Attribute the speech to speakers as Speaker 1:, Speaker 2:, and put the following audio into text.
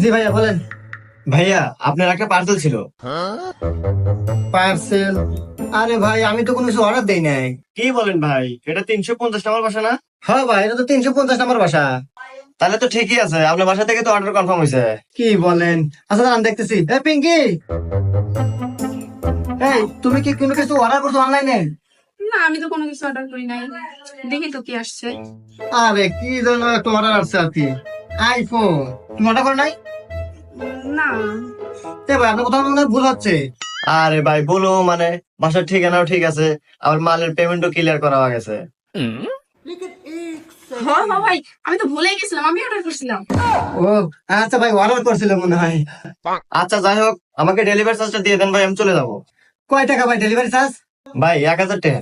Speaker 1: জি ভাইয়া বলেন।
Speaker 2: ভাইয়া আপনার একটা পার্সেল ছিল।
Speaker 1: পার্সেল? আরে ভাই আমি তো কোনো কিছু অর্ডার দেই নাই।
Speaker 2: কি বলেন ভাই, এটা 350 নম্বর বাসা না?
Speaker 1: হ্যাঁ ভাই, এটা তো 350 নম্বর বাসা।
Speaker 2: তাহলে তো ঠিকই আছে, আপনার বাসা থেকে তো অর্ডার কনফার্ম হয়েছে।
Speaker 1: কি বলেন? আচ্ছা দাঁড়ান দেখতেছি। পিঙ্কি, এই তুমি কি কোনো কিছু অর্ডার করছো অনলাইনে?
Speaker 3: না, আমি তো কোনো কিছু অর্ডার করি নাই। দেখি তো কি আসছে।
Speaker 1: আরে কি যেন একটা অর্ডার আসছে আর কি, আইফোন। তুমি অর্ডার করো নাই?
Speaker 3: না।
Speaker 1: ভাই আপনার কোথাও মনে হয় ভুল হচ্ছে।
Speaker 2: আরে ভাই বলো মানে, বাসার ঠিকানাও ঠিক আছে, আবার মালের পেমেন্টও ক্লিয়ার করা হয়ে গেছে।
Speaker 3: হ্যাঁ হ্যাঁ ভাই, আমি তো ভুলে গেছিলাম, আমি অর্ডার করছিলাম।
Speaker 1: ও আচ্ছা ভাই, অর্ডার করছিল মনে হয়।
Speaker 2: আচ্ছা যাই হোক, আমাকে ডেলিভারি চার্জটা দিয়ে দেন ভাই, আমি চলে যাবো।
Speaker 1: কয় টাকা ভাই ডেলিভারি চার্জ?
Speaker 2: ভাই 1000 টাকা।